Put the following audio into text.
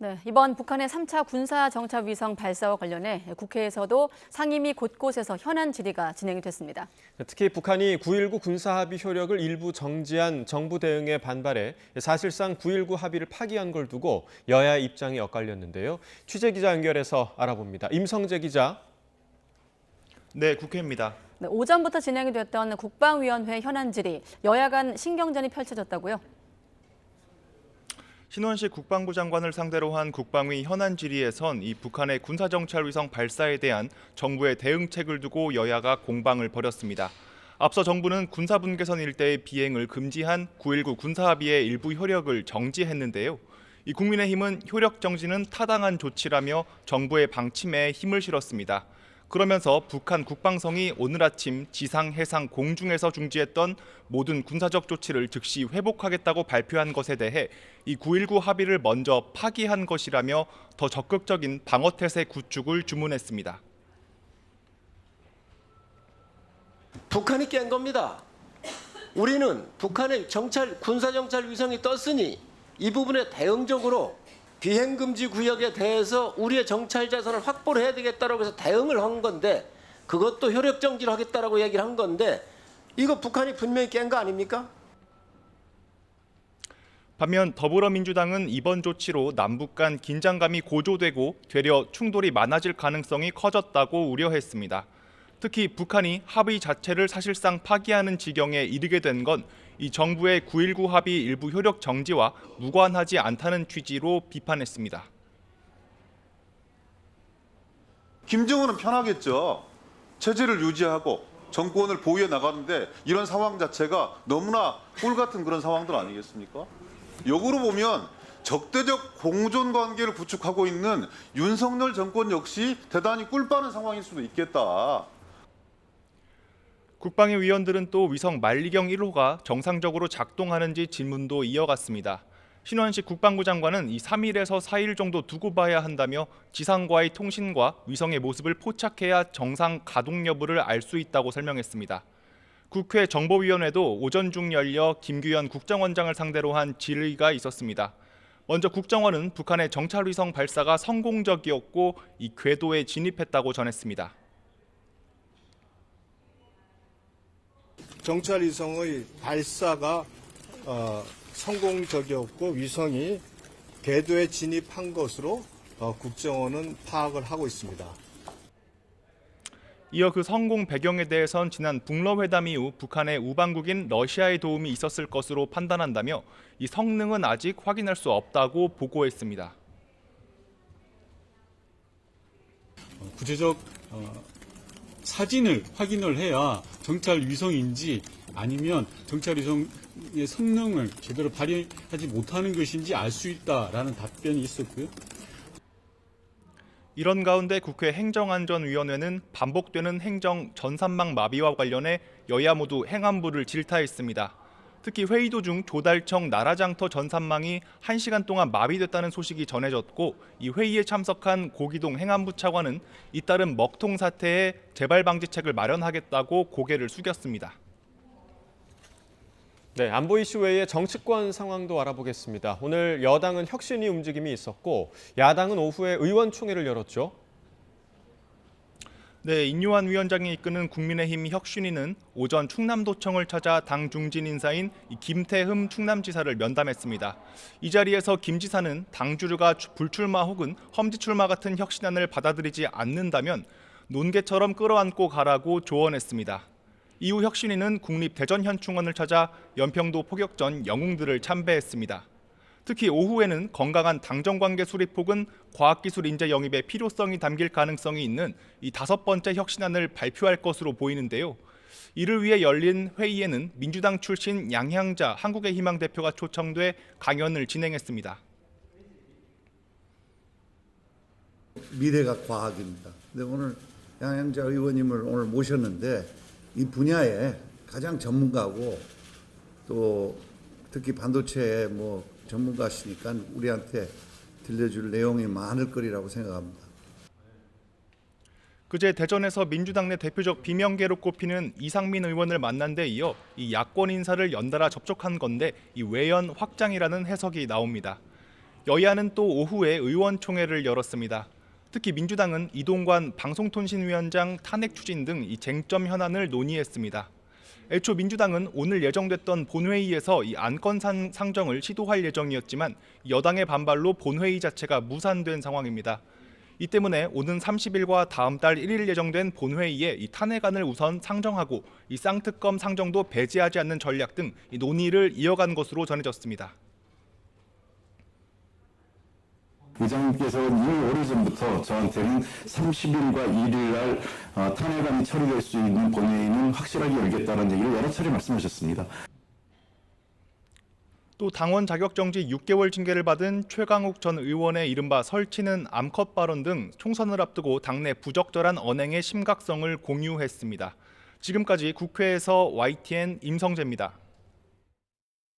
네, 이번 북한의 3차 군사정찰위성 발사와 관련해 국회에서도 상임위 곳곳에서 현안 질의가 진행이 됐습니다. 특히 북한이 9.19 군사합의 효력을 일부 정지한 정부 대응에 반발해 사실상 9.19 합의를 파기한 걸 두고 여야의 입장이 엇갈렸는데요. 취재기자 연결해서 알아봅니다. 임성재 기자. 네, 국회입니다. 네, 오전부터 진행이 됐던 국방위원회 현안 질의, 여야 간 신경전이 펼쳐졌다고요? 신원식 국방부 장관을 상대로 한 국방위 현안 질의에선 이 북한의 군사정찰위성 발사에 대한 정부의 대응책을 두고 여야가 공방을 벌였습니다. 앞서 정부는 군사분계선 일대의 비행을 금지한 9.19 군사합의의 일부 효력을 정지했는데요. 이 국민의힘은 효력 정지는 타당한 조치라며 정부의 방침에 힘을 실었습니다. 그러면서 북한 국방성이 오늘 아침 지상, 해상, 공중에서 중지했던 모든 군사적 조치를 즉시 회복하겠다고 발표한 것에 대해 이 9.19 합의를 먼저 파기한 것이라며 더 적극적인 방어태세 구축을 주문했습니다. 북한이 깬 겁니다. 우리는 북한의 군사정찰 위성이 떴으니 이 부분에 대응적으로 비행금지 구역에 대해서 우리의 정찰 자산을 확보를 해야 되겠다라고 해서 대응을 한 건데, 그것도 효력 정지를 하겠다라고 얘기를 한 건데, 이거 북한이 분명히 깬 거 아닙니까? 반면 더불어민주당은 이번 조치로 남북 간 긴장감이 고조되고 되려 충돌이 많아질 가능성이 커졌다고 우려했습니다. 특히 북한이 합의 자체를 사실상 파기하는 지경에 이르게 된 건 이 정부의 9.19 합의 일부 효력 정지와 무관하지 않다는 취지로 비판했습니다. 김정은은 편하겠죠. 체제를 유지하고 정권을 보유해 나가는데 이런 상황 자체가 너무나 꿀 같은 그런 상황들 아니겠습니까? 역으로 보면 적대적 공존 관계를 구축하고 있는 윤석열 정권 역시 대단히 꿀 빠는 상황일 수도 있겠다. 국방위 위원들은 또 위성 만리경 1호가 정상적으로 작동하는지 질문도 이어갔습니다. 신원식 국방부 장관은 이 3일에서 4일 정도 두고 봐야 한다며 지상과의 통신과 위성의 모습을 포착해야 정상 가동 여부를 알 수 있다고 설명했습니다. 국회 정보위원회도 오전 중 열려 김규현 국정원장을 상대로 한 질의가 있었습니다. 먼저 국정원은 북한의 정찰위성 발사가 성공적이었고 이 궤도에 진입했다고 전했습니다. 정찰위성의 발사가 성공적이었고 위성이 궤도에 진입한 것으로 국정원은 파악을 하고 있습니다. 이어 그 성공 배경에 대해선 지난 북러 회담 이후 북한의 우방국인 러시아의 도움이 있었을 것으로 판단한다며 이 성능은 아직 확인할 수 없다고 보고했습니다. 구체적 사진을 확인을 해야 정찰 위성인지 아니면 정찰 위성의 성능을 제대로 발휘하지 못하는 것인지 알 수 있다라는 답변이 있었고요. 이런 가운데 국회 행정안전위원회는 반복되는 행정 전산망 마비와 관련해 여야 모두 행안부를 질타했습니다. 특히 회의 도중 조달청 나라장터 전산망이 1시간 동안 마비됐다는 소식이 전해졌고 이 회의에 참석한 고기동 행안부 차관은 잇따른 먹통 사태에 재발 방지책을 마련하겠다고 고개를 숙였습니다. 네, 안보 이슈 외에 정치권 상황도 알아보겠습니다. 오늘 여당은 혁신위 움직임이 있었고 야당은 오후에 의원총회를 열었죠. 네, 인요한 위원장이 이끄는 국민의힘 혁신위는 오전 충남도청을 찾아 당 중진 인사인 김태흠 충남지사를 면담했습니다. 이 자리에서 김 지사는 당 주류가 불출마 혹은 험지 출마 같은 혁신안을 받아들이지 않는다면 논개처럼 끌어안고 가라고 조언했습니다. 이후 혁신위는 국립대전현충원을 찾아 연평도 포격 전 영웅들을 참배했습니다. 특히 오후에는 건강한 당정관계 수립 혹은 과학기술 인재 영입의 필요성이 담길 가능성이 있는 이 5번째 혁신안을 발표할 것으로 보이는데요. 이를 위해 열린 회의에는 민주당 출신 양향자 한국의 희망 대표가 초청돼 강연을 진행했습니다. 미래가 과학입니다. 근데 오늘 양향자 의원님을 오늘 모셨는데 이 분야에 가장 전문가고 또 특히 반도체에 전문가시니까 우리한테 들려줄 내용이 많을 거리라고 생각합니다. 그제 대전에서 민주당 내 대표적 비명계로 꼽히는 이상민 의원을 만난 데 이어 이 야권 인사를 연달아 접촉한 건데 이 외연 확장이라는 해석이 나옵니다. 여야는 또 오후에 의원총회를 열었습니다. 특히 민주당은 이동관 방송통신위원장 탄핵 추진 등 이 쟁점 현안을 논의했습니다. 애초 민주당은 오늘 예정됐던 본회의에서 이 안건 상정을 시도할 예정이었지만 여당의 반발로 본회의 자체가 무산된 상황입니다. 이 때문에 오는 30일과 다음 달 1일 예정된 본회의에 이 탄핵안을 우선 상정하고 이 쌍특검 상정도 배제하지 않는 전략 등 이 논의를 이어간 것으로 전해졌습니다. 의장님께서는 이미 오래전부터 저한테는 30일과 1일 날 탄핵안이 처리될 수 있는 본회의는 확실하게 열겠다는 얘기를 여러 차례 말씀하셨습니다. 또 당원 자격정지 6개월 징계를 받은 최강욱 전 의원의 이른바 설치는 암컷 발언 등 총선을 앞두고 당내 부적절한 언행의 심각성을 공유했습니다. 지금까지 국회에서 YTN 임성재입니다.